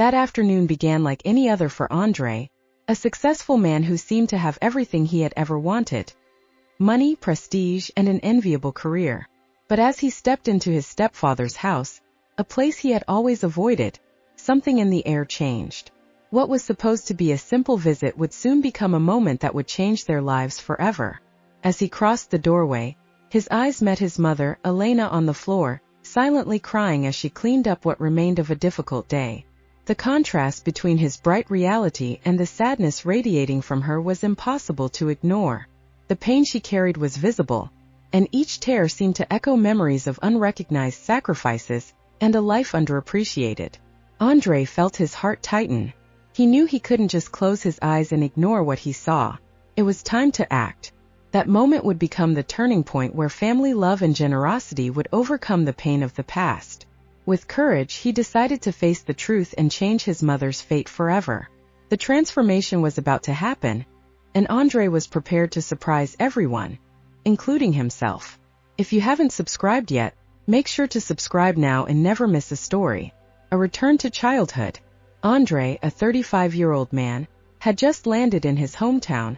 That afternoon began like any other for Andre, a successful man who seemed to have everything he had ever wanted: money, prestige, and an enviable career. But as he stepped into his stepfather's house, a place he had always avoided, something in the air changed. What was supposed to be a simple visit would soon become a moment that would change their lives forever. As he crossed the doorway, his eyes met his mother, Elena, on the floor, silently crying as she cleaned up what remained of a difficult day. The contrast between his bright reality and the sadness radiating from her was impossible to ignore. The pain she carried was visible, and each tear seemed to echo memories of unrecognized sacrifices and a life underappreciated. Andre felt his heart tighten. He knew he couldn't just close his eyes and ignore what he saw. It was time to act. That moment would become the turning point where family love and generosity would overcome the pain of the past. With courage, he decided to face the truth and change his mother's fate forever. The transformation was about to happen, and Andre was prepared to surprise everyone, including himself. If you haven't subscribed yet, make sure to subscribe now and never miss a story. A return to childhood. Andre, a 35-year-old man, had just landed in his hometown,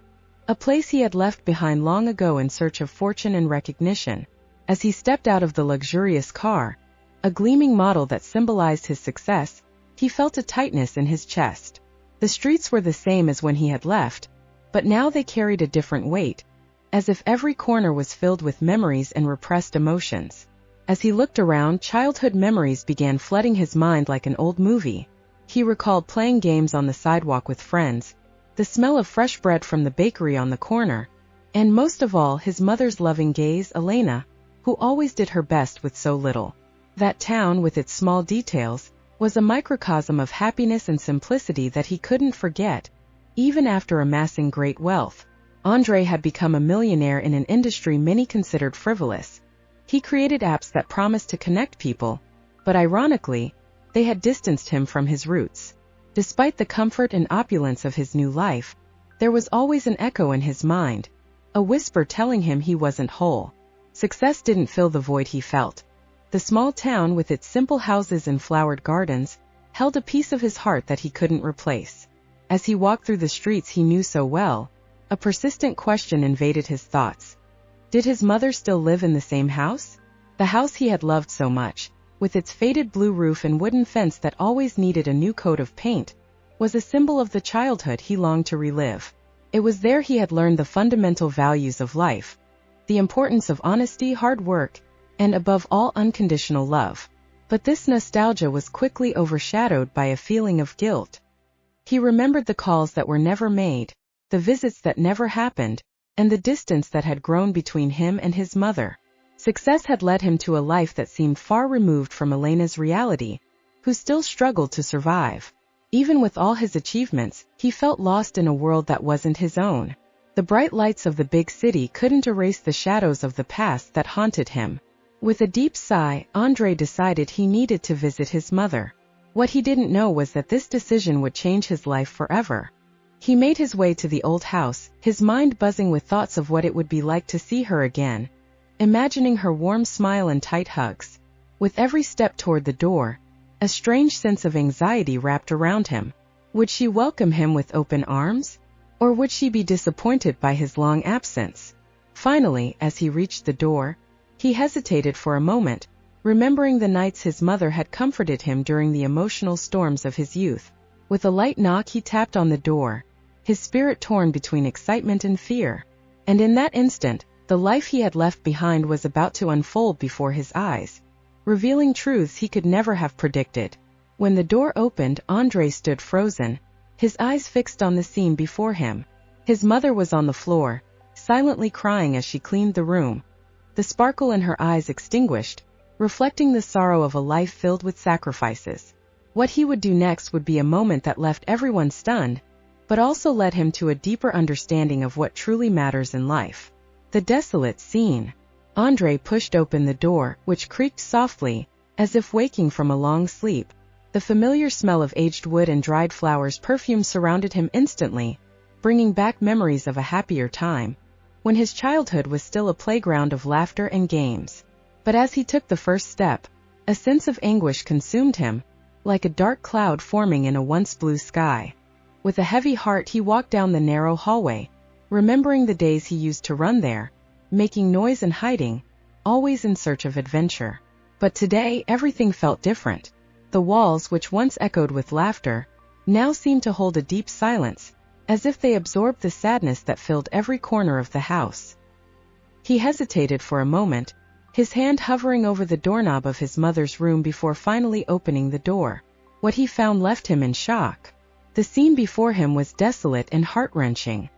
a place he had left behind long ago in search of fortune and recognition. As he stepped out of the luxurious car, a gleaming model that symbolized his success, he felt a tightness in his chest. The streets were the same as when he had left, but now they carried a different weight, as if every corner was filled with memories and repressed emotions. As he looked around, childhood memories began flooding his mind like an old movie. He recalled playing games on the sidewalk with friends, the smell of fresh bread from the bakery on the corner, and most of all, his mother's loving gaze, Elena, who always did her best with so little. That town, with its small details, was a microcosm of happiness and simplicity that he couldn't forget. Even after amassing great wealth, Andre had become a millionaire in an industry many considered frivolous. He created apps that promised to connect people, but ironically, they had distanced him from his roots. Despite the comfort and opulence of his new life, there was always an echo in his mind, a whisper telling him he wasn't whole. Success didn't fill the void he felt. The small town, with its simple houses and flowered gardens, held a piece of his heart that he couldn't replace. As he walked through the streets he knew so well, a persistent question invaded his thoughts. Did his mother still live in the same house? The house he had loved so much, with its faded blue roof and wooden fence that always needed a new coat of paint, was a symbol of the childhood he longed to relive. It was there he had learned the fundamental values of life, the importance of honesty, hard work, and above all, unconditional love. But this nostalgia was quickly overshadowed by a feeling of guilt. He remembered the calls that were never made, the visits that never happened, and the distance that had grown between him and his mother. Success had led him to a life that seemed far removed from Elena's reality, who still struggled to survive. Even with all his achievements, he felt lost in a world that wasn't his own. The bright lights of the big city couldn't erase the shadows of the past that haunted him. With a deep sigh, Andre decided he needed to visit his mother. What he didn't know was that this decision would change his life forever. He made his way to the old house, his mind buzzing with thoughts of what it would be like to see her again, imagining her warm smile and tight hugs. With every step toward the door, a strange sense of anxiety wrapped around him. Would she welcome him with open arms? Or would she be disappointed by his long absence? Finally, as he reached the door, he hesitated for a moment, remembering the nights his mother had comforted him during the emotional storms of his youth. With a light knock, he tapped on the door, his spirit torn between excitement and fear. And in that instant, the life he had left behind was about to unfold before his eyes, revealing truths he could never have predicted. When the door opened, Andre stood frozen, his eyes fixed on the scene before him. His mother was on the floor, silently crying as she cleaned the room, the sparkle in her eyes extinguished, reflecting the sorrow of a life filled with sacrifices. What he would do next would be a moment that left everyone stunned, but also led him to a deeper understanding of what truly matters in life. The desolate scene. Andre pushed open the door, which creaked softly, as if waking from a long sleep. The familiar smell of aged wood and dried flowers perfume surrounded him instantly, bringing back memories of a happier time, when his childhood was still a playground of laughter and games. But as he took the first step, a sense of anguish consumed him. like a dark cloud forming in a once blue sky. With a heavy heart he walked down the narrow hallway, remembering the days he used to run there, making noise and hiding, always in search of adventure. But today everything felt different. The walls, which once echoed with laughter, now seemed to hold a deep silence, as if they absorbed the sadness that filled every corner of the house. He hesitated for a moment, his hand hovering over the doorknob of his mother's room before finally opening the door. What he found left him in shock. The scene before him was desolate and heart-wrenching.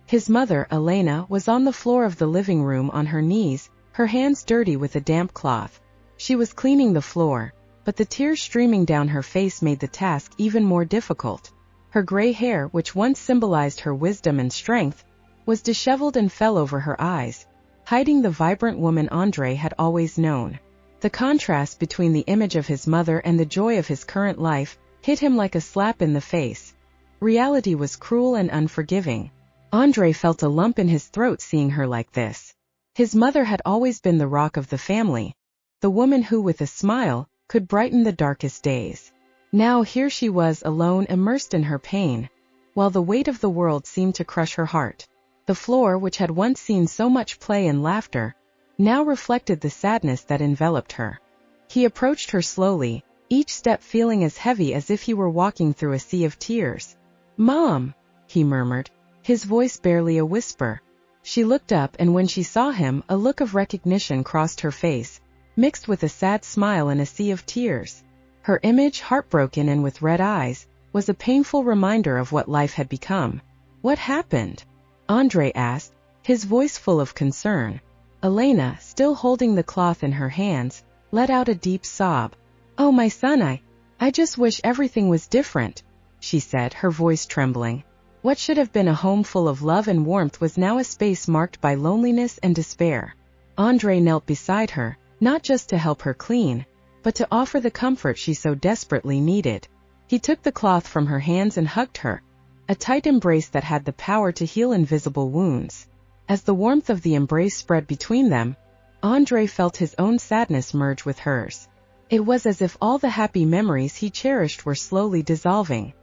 His mother, Elena, was on the floor of the living room on her knees, her hands dirty with a damp cloth. She was cleaning the floor, but the tears streaming down her face made the task even more difficult. Her gray hair, which once symbolized her wisdom and strength, was disheveled and fell over her eyes, hiding the vibrant woman Andre had always known. The contrast between the image of his mother and the joy of his current life hit him like a slap in the face. Reality was cruel and unforgiving. Andre felt a lump in his throat seeing her like this. His mother had always been the rock of the family, the woman who, with a smile, could brighten the darkest days. Now here she was alone, immersed in her pain, while the weight of the world seemed to crush her heart. The floor, which had once seen so much play and laughter, now reflected the sadness that enveloped her. He approached her slowly, each step feeling as heavy as if he were walking through a sea of tears. "Mom," he murmured, his voice barely a whisper. She looked up, and when she saw him, a look of recognition crossed her face, mixed with a sad smile and a sea of tears. Her image, heartbroken and with red eyes, was a painful reminder of what life had become. "What happened?" Andre asked, his voice full of concern. Elena, still holding the cloth in her hands, let out a deep sob. "Oh, my son, I just wish everything was different," she said, her voice trembling. What should have been a home full of love and warmth was now a space marked by loneliness and despair. Andre knelt beside her, not just to help her clean, but to offer the comfort she so desperately needed. He took the cloth from her hands and hugged her, a tight embrace that had the power to heal invisible wounds. As the warmth of the embrace spread between them, Andre felt his own sadness merge with hers. It was as if all the happy memories he cherished were slowly dissolving.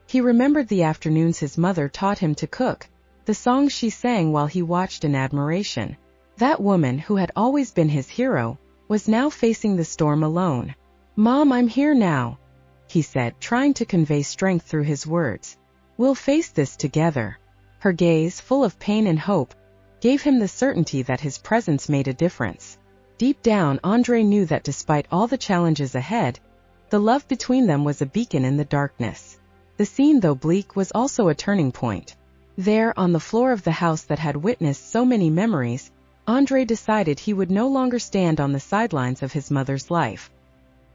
He remembered the afternoons his mother taught him to cook, the songs she sang while he watched in admiration. That woman, who had always been his hero, was now facing the storm alone. "Mom, I'm here now," he said, trying to convey strength through his words. "We'll face this together." Her gaze, full of pain and hope, gave him the certainty that his presence made a difference. Deep down, Andre knew that despite all the challenges ahead, the love between them was a beacon in the darkness. The scene, though bleak, was also a turning point. There, on the floor of the house that had witnessed so many memories, Andre decided he would no longer stand on the sidelines of his mother's life.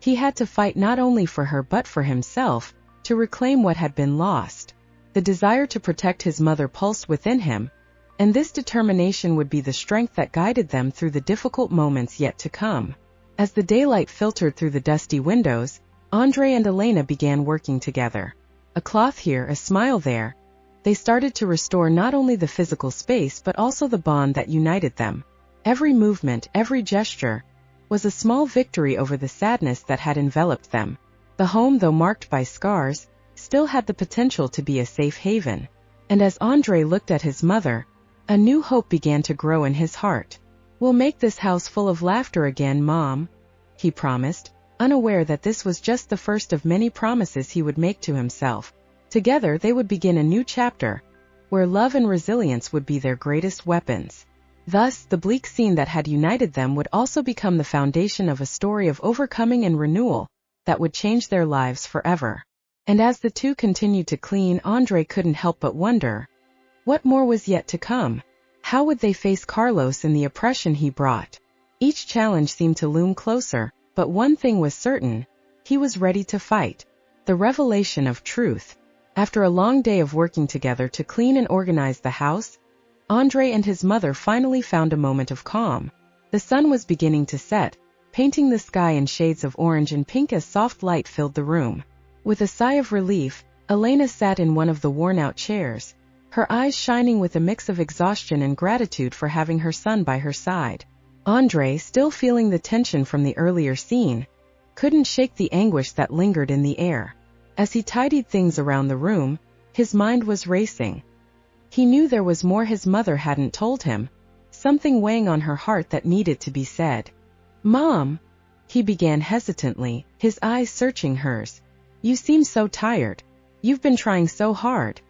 He had to fight not only for her but for himself, to reclaim what had been lost. The desire to protect his mother pulsed within him, and this determination would be the strength that guided them through the difficult moments yet to come. As the daylight filtered through the dusty windows, Andre and Elena began working together. A cloth here, a smile there. They started to restore not only the physical space but also the bond that united them. Every movement, every gesture, was a small victory over the sadness that had enveloped them. The home, though marked by scars, still had the potential to be a safe haven. And as Andre looked at his mother, a new hope began to grow in his heart. "We'll make this house full of laughter again, Mom," he promised, unaware that this was just the first of many promises he would make to himself. Together they would begin a new chapter, where love and resilience would be their greatest weapons. Thus, the bleak scene that had united them would also become the foundation of a story of overcoming and renewal that would change their lives forever. And as the two continued to clean, Andre couldn't help but wonder, what more was yet to come? How would they face Carlos and the oppression he brought? Each challenge seemed to loom closer, but one thing was certain: he was ready to fight. The revelation of truth. After a long day of working together to clean and organize the house, Andre and his mother finally found a moment of calm. The sun was beginning to set, painting the sky in shades of orange and pink as soft light filled the room. With a sigh of relief, Elena sat in one of the worn-out chairs, her eyes shining with a mix of exhaustion and gratitude for having her son by her side. Andre, still feeling the tension from the earlier scene, couldn't shake the anguish that lingered in the air. As he tidied things around the room, his mind was racing. He knew there was more his mother hadn't told him, something weighing on her heart that needed to be said. "Mom," he began hesitantly, his eyes searching hers. "You seem so tired. You've been trying so hard.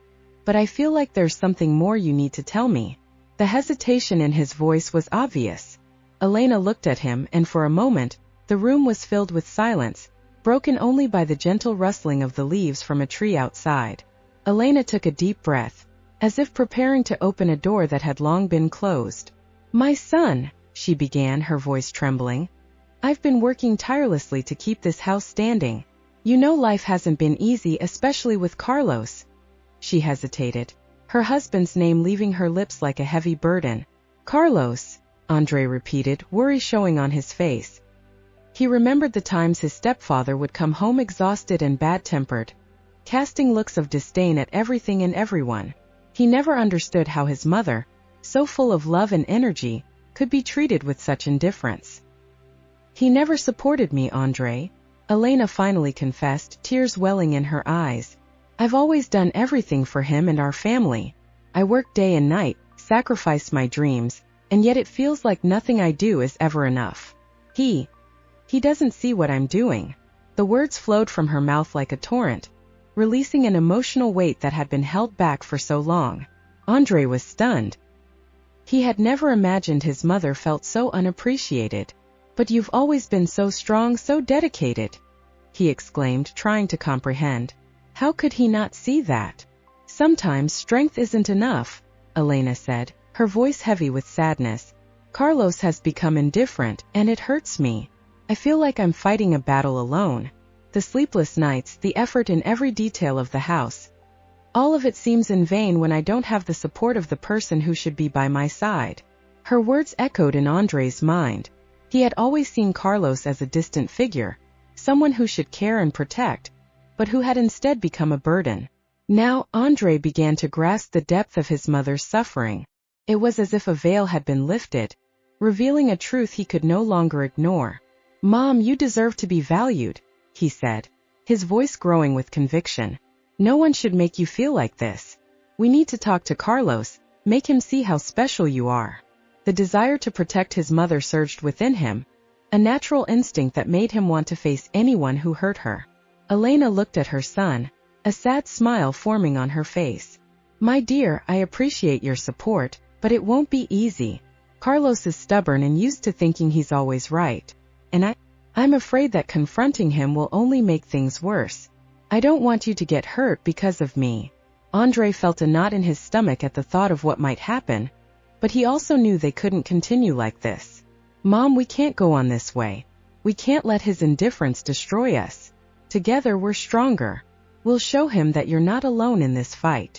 But I feel like there's something more you need to tell me." The hesitation in his voice was obvious. Elena looked at him, and for a moment, the room was filled with silence, broken only by the gentle rustling of the leaves from a tree outside. Elena took a deep breath, as if preparing to open a door that had long been closed. "My son," she began, her voice trembling, "I've been working tirelessly to keep this house standing. You know life hasn't been easy, especially with Carlos." She hesitated, her husband's name leaving her lips like a heavy burden. "Carlos," Andre repeated, worry showing on his face. He remembered the times his stepfather would come home exhausted and bad-tempered, casting looks of disdain at everything and everyone. He never understood how his mother, so full of love and energy, could be treated with such indifference. "He never supported me, Andre," Elena finally confessed, tears welling in her eyes. "I've always done everything for him and our family. I work day and night, sacrifice my dreams, and yet it feels like nothing I do is ever enough. He doesn't see what I'm doing." The words flowed from her mouth like a torrent, releasing an emotional weight that had been held back for so long. Andre was stunned. He had never imagined his mother felt so unappreciated. "But you've always been so strong, so dedicated," he exclaimed, trying to comprehend. How could he not see that? "Sometimes strength isn't enough," Elena said, her voice heavy with sadness. "Carlos has become indifferent, and it hurts me. I feel like I'm fighting a battle alone. The sleepless nights, the effort in every detail of the house. All of it seems in vain when I don't have the support of the person who should be by my side." Her words echoed in Andre's mind. He had always seen Carlos as a distant figure, someone who should care and protect, but who had instead become a burden. Now, Andre began to grasp the depth of his mother's suffering. It was as if a veil had been lifted, revealing a truth he could no longer ignore. "Mom, you deserve to be valued," he said, his voice growing with conviction. "No one should make you feel like this. We need to talk to Carlos, make him see how special you are." The desire to protect his mother surged within him, a natural instinct that made him want to face anyone who hurt her. Elena looked at her son, a sad smile forming on her face. "My dear, I appreciate your support, but it won't be easy. Carlos is stubborn and used to thinking he's always right. And I'm afraid that confronting him will only make things worse. I don't want you to get hurt because of me." Andre felt a knot in his stomach at the thought of what might happen, but he also knew they couldn't continue like this. "Mom, we can't go on this way. We can't let his indifference destroy us. Together we're stronger. We'll show him that you're not alone in this fight."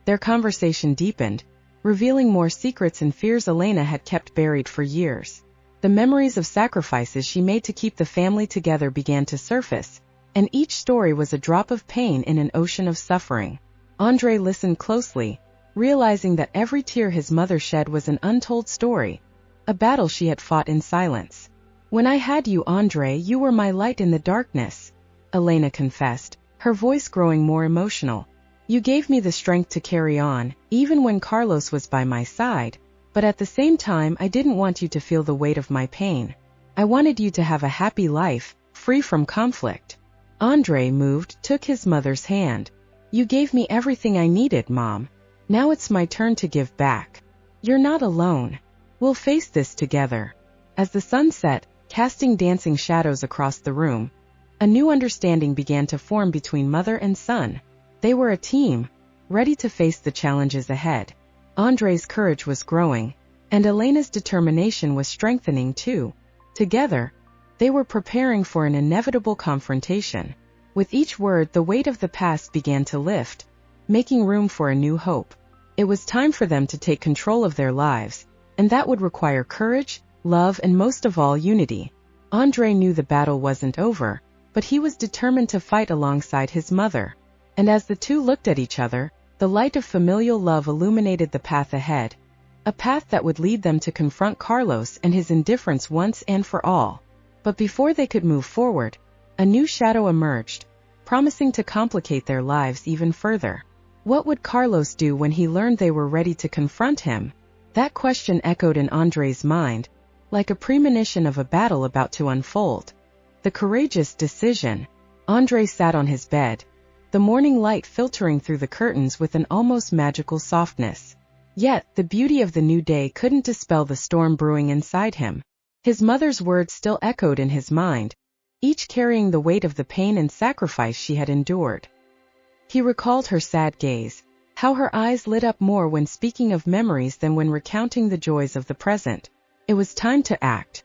Their conversation deepened, revealing more secrets and fears Elena had kept buried for years. The memories of sacrifices she made to keep the family together began to surface, and each story was a drop of pain in an ocean of suffering. Andre listened closely, realizing that every tear his mother shed was an untold story, a battle she had fought in silence. "When I had you, Andre, you were my light in the darkness," Elena confessed, her voice growing more emotional. "You gave me the strength to carry on, even when Carlos was by my side. But at the same time, I didn't want you to feel the weight of my pain. I wanted you to have a happy life, free from conflict." Andre, moved, took his mother's hand. "You gave me everything I needed, Mom. Now it's my turn to give back. You're not alone. We'll face this together." As the sun set, casting dancing shadows across the room, a new understanding began to form between mother and son. They were a team, ready to face the challenges ahead. Andre's courage was growing, and Elena's determination was strengthening too. Together, they were preparing for an inevitable confrontation. With each word, the weight of the past began to lift, making room for a new hope. It was time for them to take control of their lives, and that would require courage, love, and most of all, unity. Andre knew the battle wasn't over, but he was determined to fight alongside his mother. And as the two looked at each other, the light of familial love illuminated the path ahead, a path that would lead them to confront Carlos and his indifference once and for all. But before they could move forward, a new shadow emerged, promising to complicate their lives even further. What would Carlos do when he learned they were ready to confront him? That question echoed in Andre's mind, like a premonition of a battle about to unfold. The courageous decision. Andre sat on his bed, the morning light filtering through the curtains with an almost magical softness. Yet, the beauty of the new day couldn't dispel the storm brewing inside him. His mother's words still echoed in his mind, each carrying the weight of the pain and sacrifice she had endured. He recalled her sad gaze, how her eyes lit up more when speaking of memories than when recounting the joys of the present. It was time to act.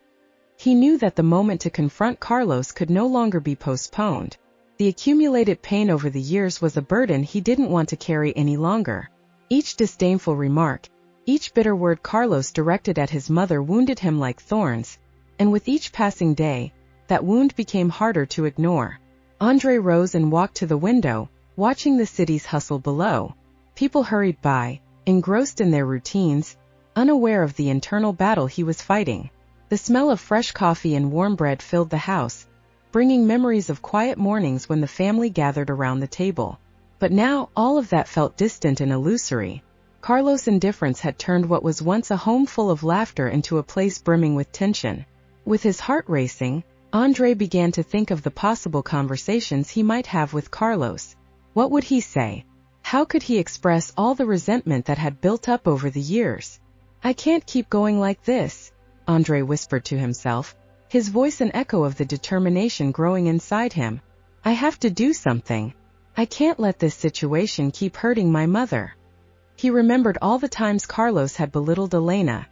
He knew that the moment to confront Carlos could no longer be postponed. The accumulated pain over the years was a burden he didn't want to carry any longer. Each disdainful remark, each bitter word Carlos directed at his mother wounded him like thorns, and with each passing day, that wound became harder to ignore. Andre rose and walked to the window, watching the city's hustle below. People hurried by, engrossed in their routines, unaware of the internal battle he was fighting. The smell of fresh coffee and warm bread filled the house, bringing memories of quiet mornings when the family gathered around the table. But now, all of that felt distant and illusory. Carlos' indifference had turned what was once a home full of laughter into a place brimming with tension. With his heart racing, Andre began to think of the possible conversations he might have with Carlos. What would he say? How could he express all the resentment that had built up over the years? "I can't keep going like this," Andre whispered to himself, his voice an echo of the determination growing inside him. "I have to do something. I can't let this situation keep hurting my mother." He remembered all the times Carlos had belittled Elena.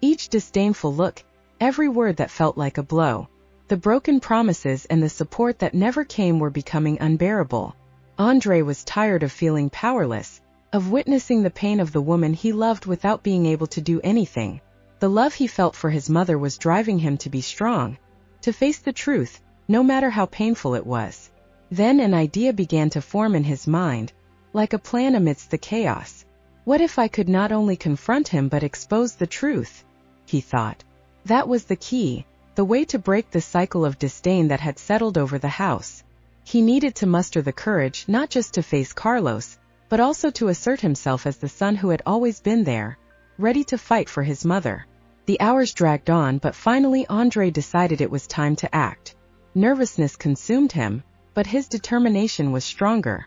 Each disdainful look, every word that felt like a blow. The broken promises and the support that never came were becoming unbearable. Andre was tired of feeling powerless, of witnessing the pain of the woman he loved without being able to do anything. The love he felt for his mother was driving him to be strong, to face the truth, no matter how painful it was. Then an idea began to form in his mind, like a plan amidst the chaos. What if I could not only confront him but expose the truth? He thought. That was the key, the way to break the cycle of disdain that had settled over the house. He needed to muster the courage not just to face Carlos, but also to assert himself as the son who had always been there, ready to fight for his mother. The hours dragged on, but finally Andre decided it was time to act. Nervousness consumed him, but his determination was stronger.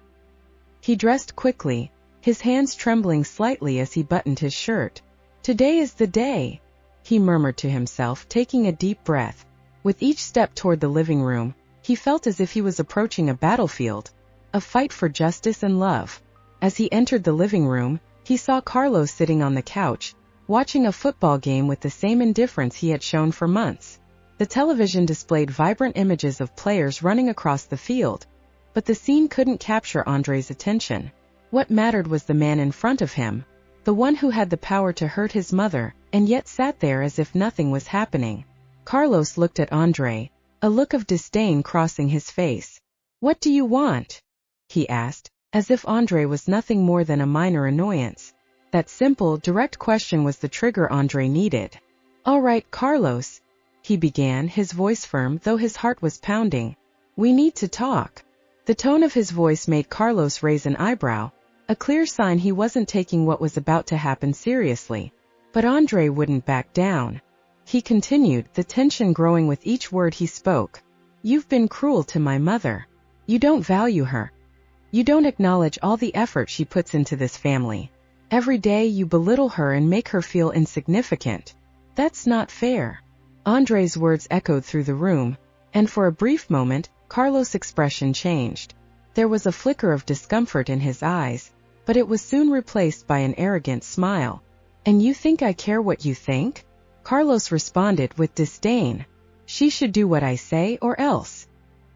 He dressed quickly, his hands trembling slightly as he buttoned his shirt. "Today is the day," he murmured to himself, taking a deep breath. With each step toward the living room, he felt as if he was approaching a battlefield, a fight for justice and love. As he entered the living room, he saw Carlos sitting on the couch, watching a football game with the same indifference he had shown for months. The television displayed vibrant images of players running across the field, but the scene couldn't capture Andre's attention. What mattered was the man in front of him, the one who had the power to hurt his mother, and yet sat there as if nothing was happening. Carlos looked at Andre, a look of disdain crossing his face. "What do you want?" he asked, as if Andre was nothing more than a minor annoyance. That simple, direct question was the trigger Andre needed. "All right, Carlos," he began, his voice firm though his heart was pounding. "We need to talk." The tone of his voice made Carlos raise an eyebrow, a clear sign he wasn't taking what was about to happen seriously. But Andre wouldn't back down. He continued, the tension growing with each word he spoke. "You've been cruel to my mother. You don't value her. You don't acknowledge all the effort she puts into this family. Every day you belittle her and make her feel insignificant. That's not fair." Andre's words echoed through the room, and for a brief moment, Carlos' expression changed. There was a flicker of discomfort in his eyes, but it was soon replaced by an arrogant smile. "And you think I care what you think?" Carlos responded with disdain. "She should do what I say or else."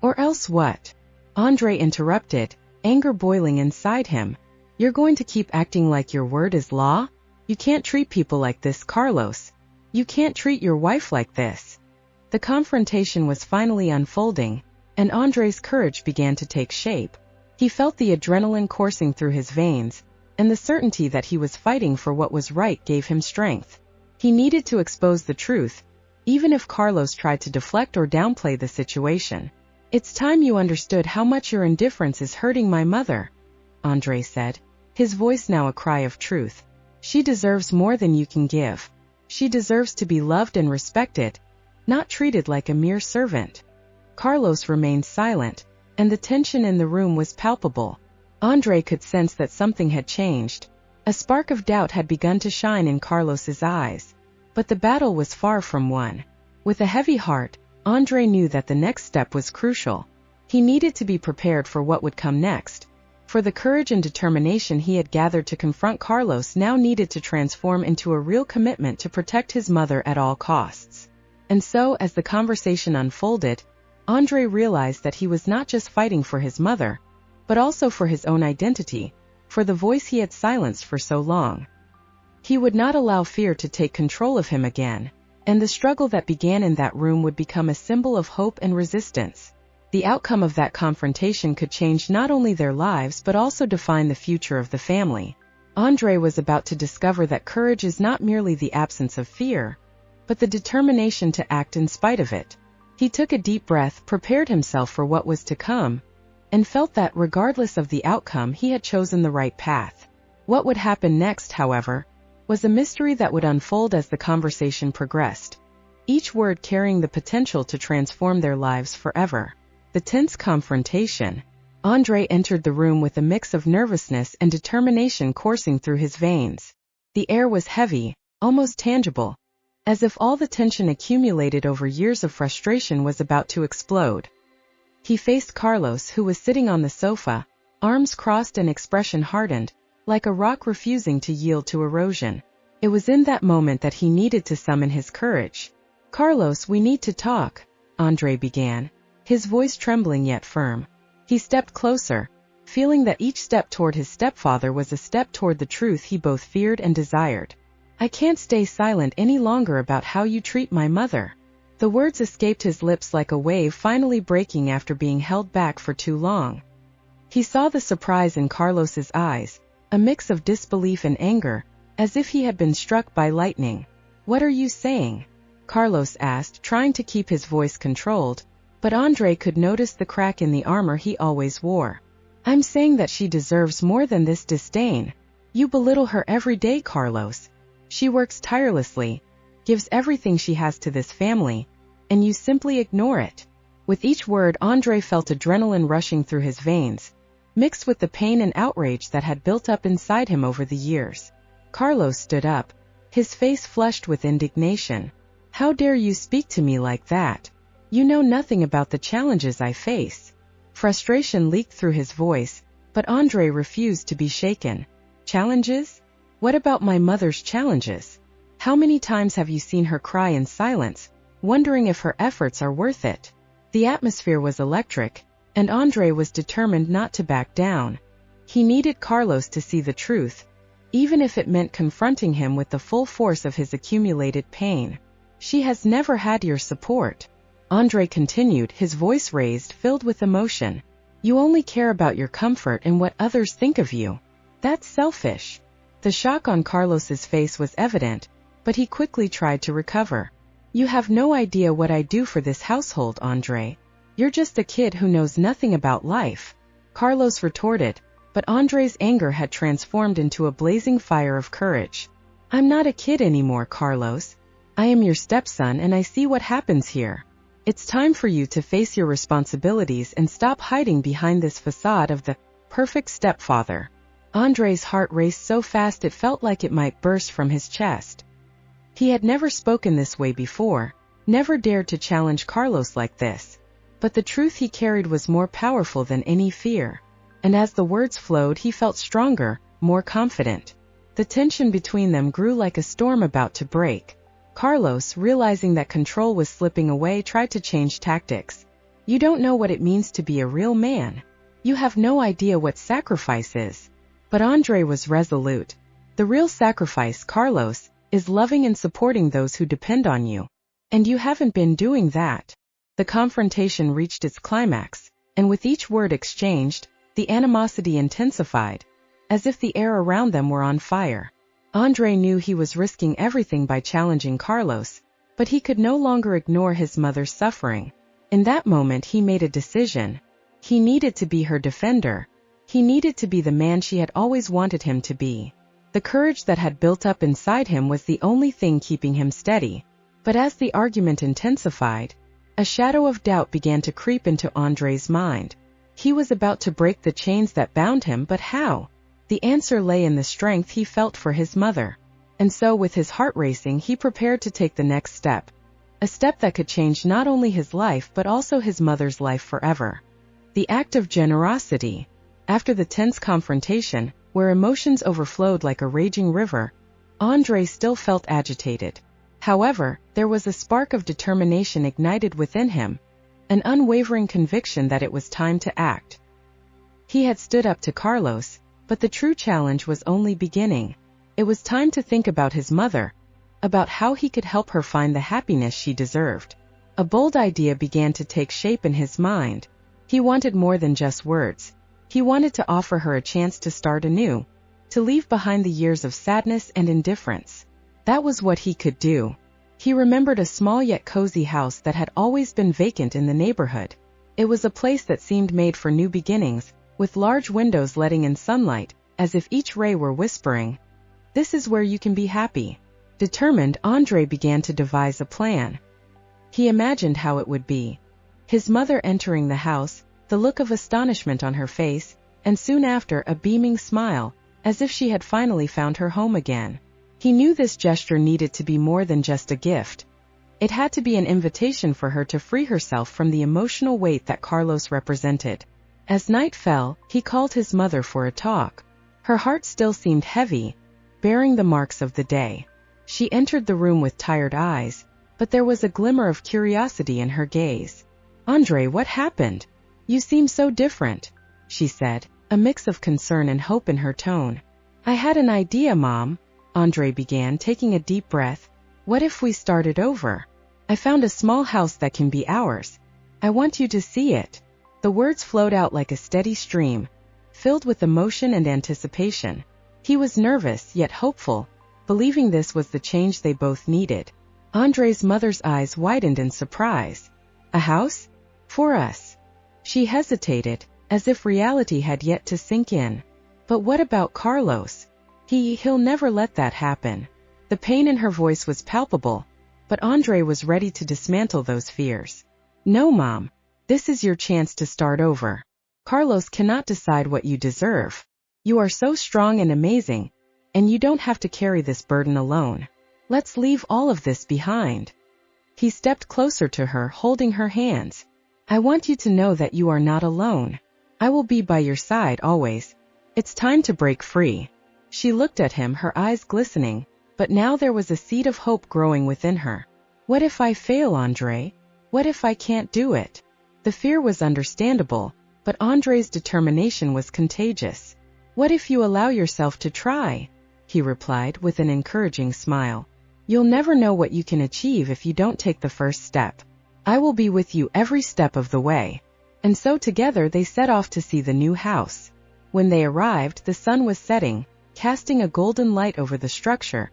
"Or else what?" Andre interrupted, anger boiling inside him. "You're going to keep acting like your word is law? You can't treat people like this, Carlos. You can't treat your wife like this." The confrontation was finally unfolding, and Andre's courage began to take shape. He felt the adrenaline coursing through his veins, and the certainty that he was fighting for what was right gave him strength. He needed to expose the truth, even if Carlos tried to deflect or downplay the situation. It's time you understood how much your indifference is hurting my mother, Andre said, his voice now a cry of truth. She deserves more than you can give. She deserves to be loved and respected, not treated like a mere servant. Carlos remained silent, and the tension in the room was palpable. Andre could sense that something had changed. A spark of doubt had begun to shine in Carlos's eyes. But the battle was far from won. With a heavy heart, Andre knew that the next step was crucial. He needed to be prepared for what would come next. For the courage and determination he had gathered to confront Carlos now needed to transform into a real commitment to protect his mother at all costs. And so, as the conversation unfolded, Andre realized that he was not just fighting for his mother, but also for his own identity, for the voice he had silenced for so long. He would not allow fear to take control of him again, and the struggle that began in that room would become a symbol of hope and resistance. The outcome of that confrontation could change not only their lives but also define the future of the family. Andre was about to discover that courage is not merely the absence of fear, but the determination to act in spite of it. He took a deep breath, prepared himself for what was to come, and felt that, regardless of the outcome, he had chosen the right path. What would happen next, however, was a mystery that would unfold as the conversation progressed, each word carrying the potential to transform their lives forever. The tense confrontation. Andre entered the room with a mix of nervousness and determination coursing through his veins. The air was heavy, almost tangible, as if all the tension accumulated over years of frustration was about to explode. He faced Carlos, who was sitting on the sofa, arms crossed and expression hardened, like a rock refusing to yield to erosion. It was in that moment that he needed to summon his courage. "Carlos, we need to talk," Andre began, his voice trembling yet firm. He stepped closer, feeling that each step toward his stepfather was a step toward the truth he both feared and desired. "I can't stay silent any longer about how you treat my mother." The words escaped his lips like a wave finally breaking after being held back for too long. He saw the surprise in Carlos's eyes, a mix of disbelief and anger, as if he had been struck by lightning. "What are you saying?" Carlos asked, trying to keep his voice controlled, but Andre could notice the crack in the armor he always wore. "I'm saying that she deserves more than this disdain. You belittle her every day, Carlos. She works tirelessly, gives everything she has to this family, and you simply ignore it." With each word, Andre felt adrenaline rushing through his veins, mixed with the pain and outrage that had built up inside him over the years. Carlos stood up, his face flushed with indignation. "How dare you speak to me like that? You know nothing about the challenges I face." Frustration leaked through his voice, but Andre refused to be shaken. "Challenges? What about my mother's challenges? How many times have you seen her cry in silence, wondering if her efforts are worth it?" The atmosphere was electric, and Andre was determined not to back down. He needed Carlos to see the truth, even if it meant confronting him with the full force of his accumulated pain. "She has never had your support," Andre continued, his voice raised, filled with emotion. "You only care about your comfort and what others think of you. That's selfish." The shock on Carlos's face was evident, but he quickly tried to recover. "You have no idea what I do for this household, Andre. You're just a kid who knows nothing about life," Carlos retorted, but Andre's anger had transformed into a blazing fire of courage. "I'm not a kid anymore, Carlos. I am your stepson and I see what happens here. It's time for you to face your responsibilities and stop hiding behind this facade of the perfect stepfather." Andre's heart raced so fast it felt like it might burst from his chest. He had never spoken this way before, never dared to challenge Carlos like this. But the truth he carried was more powerful than any fear. And as the words flowed, he felt stronger, more confident. The tension between them grew like a storm about to break. Carlos, realizing that control was slipping away, tried to change tactics. "You don't know what it means to be a real man. You have no idea what sacrifice is." But Andre was resolute. "The real sacrifice, Carlos, is loving and supporting those who depend on you. And you haven't been doing that." The confrontation reached its climax, and with each word exchanged, the animosity intensified, as if the air around them were on fire. Andre knew he was risking everything by challenging Carlos, but he could no longer ignore his mother's suffering. In that moment he made a decision. He needed to be her defender. He needed to be the man she had always wanted him to be. The courage that had built up inside him was the only thing keeping him steady. But as the argument intensified, a shadow of doubt began to creep into Andre's mind. He was about to break the chains that bound him, but how? The answer lay in the strength he felt for his mother. And so, with his heart racing, he prepared to take the next step. A step that could change not only his life but also his mother's life forever. The act of generosity. After the tense confrontation, where emotions overflowed like a raging river, Andre still felt agitated. However, there was a spark of determination ignited within him, an unwavering conviction that it was time to act. He had stood up to Carlos, but the true challenge was only beginning. It was time to think about his mother, about how he could help her find the happiness she deserved. A bold idea began to take shape in his mind. He wanted more than just words. He wanted to offer her a chance to start anew, to leave behind the years of sadness and indifference. That was what he could do. He remembered a small yet cozy house that had always been vacant in the neighborhood. It was a place that seemed made for new beginnings, with large windows letting in sunlight, as if each ray were whispering, "This is where you can be happy." Determined, Andre began to devise a plan. He imagined how it would be. His mother entering the house, the look of astonishment on her face, and soon after a beaming smile, as if she had finally found her home again. He knew this gesture needed to be more than just a gift. It had to be an invitation for her to free herself from the emotional weight that Carlos represented. As night fell, he called his mother for a talk. Her heart still seemed heavy, bearing the marks of the day. She entered the room with tired eyes, but there was a glimmer of curiosity in her gaze. "Andre, what happened? You seem so different," she said, a mix of concern and hope in her tone. "I had an idea, Mom," Andre began, taking a deep breath. "What if we started over? I found a small house that can be ours. I want you to see it." The words flowed out like a steady stream, filled with emotion and anticipation. He was nervous yet hopeful, believing this was the change they both needed. Andre's mother's eyes widened in surprise. "A house? For us?" She hesitated, as if reality had yet to sink in. "But what about Carlos? He'll never let that happen." The pain in her voice was palpable, but Andre was ready to dismantle those fears. "No, Mom. This is your chance to start over. Carlos cannot decide what you deserve. You are so strong and amazing, and you don't have to carry this burden alone. Let's leave all of this behind." He stepped closer to her, holding her hands. "I want you to know that you are not alone. I will be by your side always. It's time to break free." She looked at him, her eyes glistening, but now there was a seed of hope growing within her. "What if I fail, Andre? What if I can't do it?" The fear was understandable, but Andre's determination was contagious. "What if you allow yourself to try?" he replied with an encouraging smile. "You'll never know what you can achieve if you don't take the first step. I will be with you every step of the way." And so together they set off to see the new house. When they arrived, the sun was setting, casting a golden light over the structure,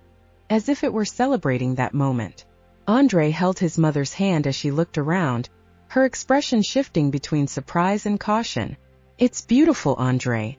as if it were celebrating that moment. Andre held his mother's hand as she looked around, her expression shifting between surprise and caution. "It's beautiful, Andre.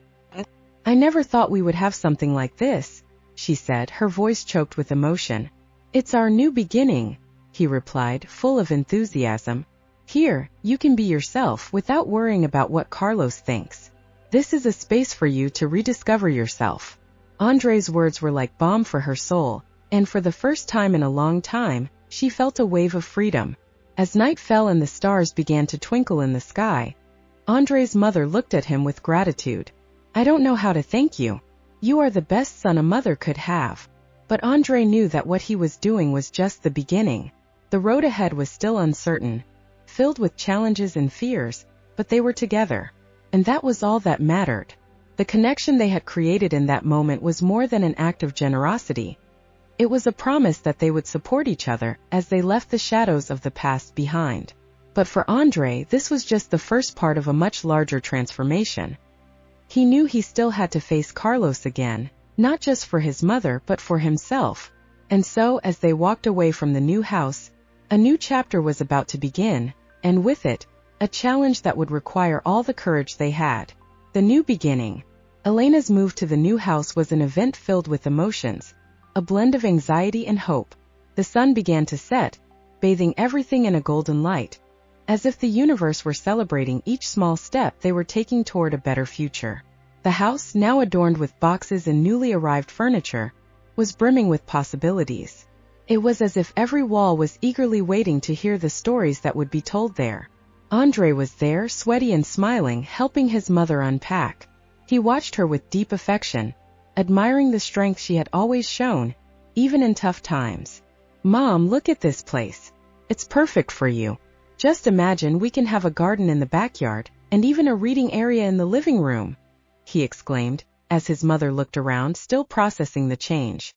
I never thought we would have something like this," she said, her voice choked with emotion. "It's our new beginning," he replied, full of enthusiasm. "Here, you can be yourself without worrying about what Carlos thinks. This is a space for you to rediscover yourself." Andre's words were like balm for her soul, and for the first time in a long time, she felt a wave of freedom. As night fell and the stars began to twinkle in the sky, Andre's mother looked at him with gratitude. "I don't know how to thank you. You are the best son a mother could have." But Andre knew that what he was doing was just the beginning. The road ahead was still uncertain, filled with challenges and fears, but they were together. And that was all that mattered. The connection they had created in that moment was more than an act of generosity. It was a promise that they would support each other as they left the shadows of the past behind. But for Andre, this was just the first part of a much larger transformation. He knew he still had to face Carlos again, not just for his mother but for himself. And so, as they walked away from the new house, a new chapter was about to begin, and with it, a challenge that would require all the courage they had. The new beginning. Elena's move to the new house was an event filled with emotions, a blend of anxiety and hope. The sun began to set, bathing everything in a golden light, as if the universe were celebrating each small step they were taking toward a better future. The house, now adorned with boxes and newly arrived furniture, was brimming with possibilities. It was as if every wall was eagerly waiting to hear the stories that would be told there. Andre was there, sweaty and smiling, helping his mother unpack. He watched her with deep affection, admiring the strength she had always shown, even in tough times. "Mom, look at this place. It's perfect for you. Just imagine we can have a garden in the backyard, and even a reading area in the living room," he exclaimed, as his mother looked around, still processing the change.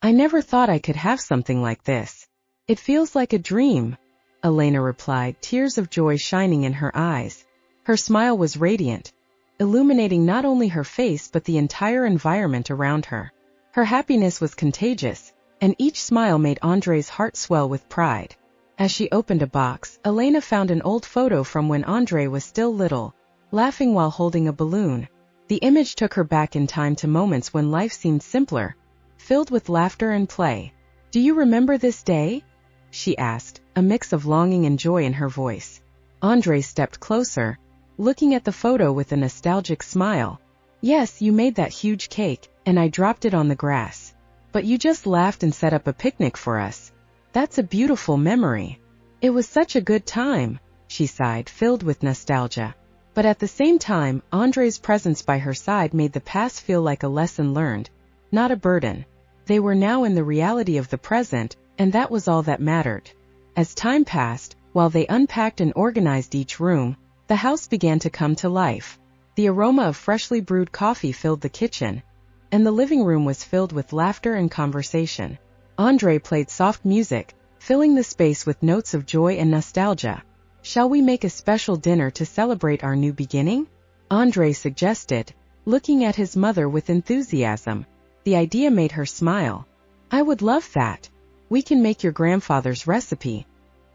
"I never thought I could have something like this. It feels like a dream," Elena replied, tears of joy shining in her eyes. Her smile was radiant, illuminating not only her face but the entire environment around her. Her happiness was contagious, and each smile made Andre's heart swell with pride. As she opened a box, Elena found an old photo from when Andre was still little, laughing while holding a balloon. The image took her back in time to moments when life seemed simpler, filled with laughter and play. "Do you remember this day?" she asked, a mix of longing and joy in her voice. Andre stepped closer, looking at the photo with a nostalgic smile. "Yes, you made that huge cake, and I dropped it on the grass. But you just laughed and set up a picnic for us. That's a beautiful memory." "It was such a good time," she sighed, filled with nostalgia. But at the same time, Andre's presence by her side made the past feel like a lesson learned, not a burden. They were now in the reality of the present, and that was all that mattered. As time passed, while they unpacked and organized each room, the house began to come to life. The aroma of freshly brewed coffee filled the kitchen, and the living room was filled with laughter and conversation. Andre played soft music, filling the space with notes of joy and nostalgia. "Shall we make a special dinner to celebrate our new beginning?" Andre suggested, looking at his mother with enthusiasm. The idea made her smile. "I would love that. We can make your grandfather's recipe,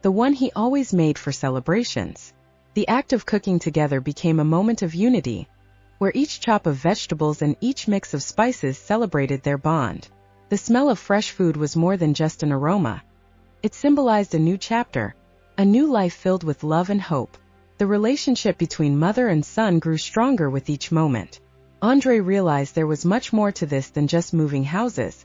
the one he always made for celebrations." The act of cooking together became a moment of unity, where each chop of vegetables and each mix of spices celebrated their bond. The smell of fresh food was more than just an aroma. It symbolized a new chapter, a new life filled with love and hope. The relationship between mother and son grew stronger with each moment. Andre realized there was much more to this than just moving houses.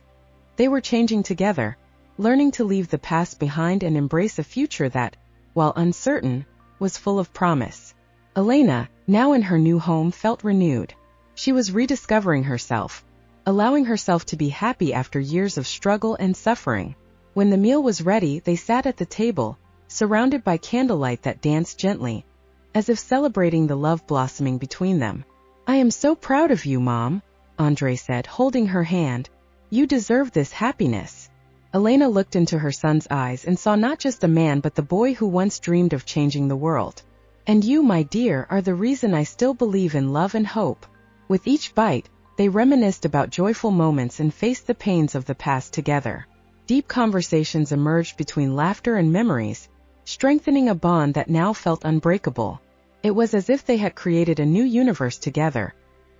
They were changing together, learning to leave the past behind and embrace a future that, while uncertain, was full of promise. Elena, now in her new home, felt renewed. She was rediscovering herself, allowing herself to be happy after years of struggle and suffering. When the meal was ready, they sat at the table, surrounded by candlelight that danced gently, as if celebrating the love blossoming between them. "I am so proud of you, Mom," Andre said, holding her hand. "You deserve this happiness." Elena looked into her son's eyes and saw not just a man but the boy who once dreamed of changing the world. "And you, my dear, are the reason I still believe in love and hope." With each bite, they reminisced about joyful moments and faced the pains of the past together. Deep conversations emerged between laughter and memories, strengthening a bond that now felt unbreakable. It was as if they had created a new universe together,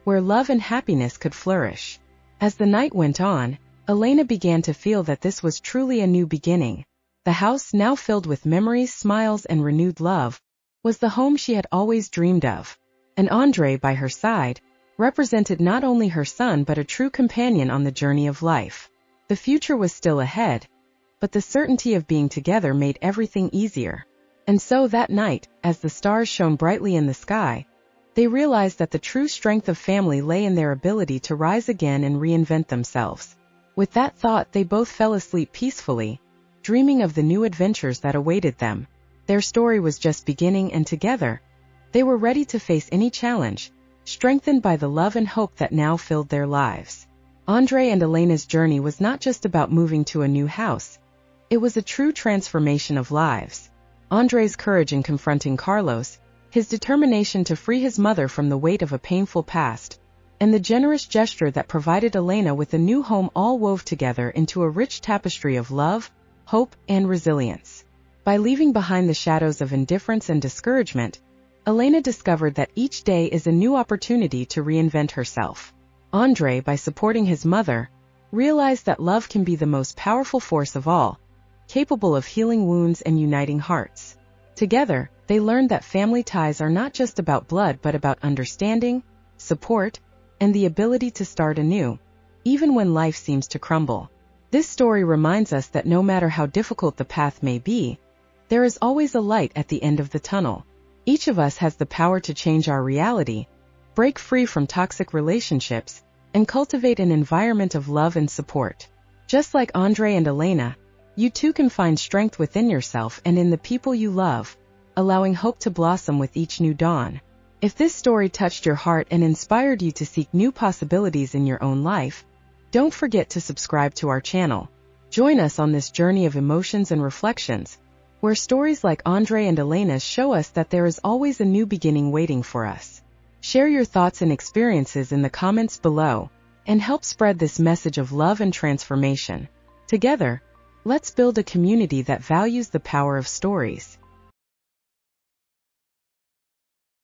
where love and happiness could flourish. As the night went on, Elena began to feel that this was truly a new beginning. The house, now filled with memories, smiles, and renewed love, was the home she had always dreamed of. And Andre, by her side, represented not only her son but a true companion on the journey of life. The future was still ahead, but the certainty of being together made everything easier. And so that night, as the stars shone brightly in the sky, they realized that the true strength of family lay in their ability to rise again and reinvent themselves. With that thought, they both fell asleep peacefully, dreaming of the new adventures that awaited them. Their story was just beginning, and together, they were ready to face any challenge, strengthened by the love and hope that now filled their lives. Andre and Elena's journey was not just about moving to a new house. It was a true transformation of lives. Andre's courage in confronting Carlos, his determination to free his mother from the weight of a painful past, and the generous gesture that provided Elena with a new home all wove together into a rich tapestry of love, hope, and resilience. By leaving behind the shadows of indifference and discouragement, Elena discovered that each day is a new opportunity to reinvent herself. Andre, by supporting his mother, realized that love can be the most powerful force of all, capable of healing wounds and uniting hearts. Together, they learned that family ties are not just about blood but about understanding, support, and the ability to start anew, even when life seems to crumble. This story reminds us that no matter how difficult the path may be, there is always a light at the end of the tunnel. Each of us has the power to change our reality, break free from toxic relationships, and cultivate an environment of love and support. Just like Andre and Elena, you too can find strength within yourself and in the people you love, allowing hope to blossom with each new dawn. If this story touched your heart and inspired you to seek new possibilities in your own life, don't forget to subscribe to our channel. Join us on this journey of emotions and reflections, where stories like Andre and Elena's show us that there is always a new beginning waiting for us. Share your thoughts and experiences in the comments below, and help spread this message of love and transformation. Together, let's build a community that values the power of stories.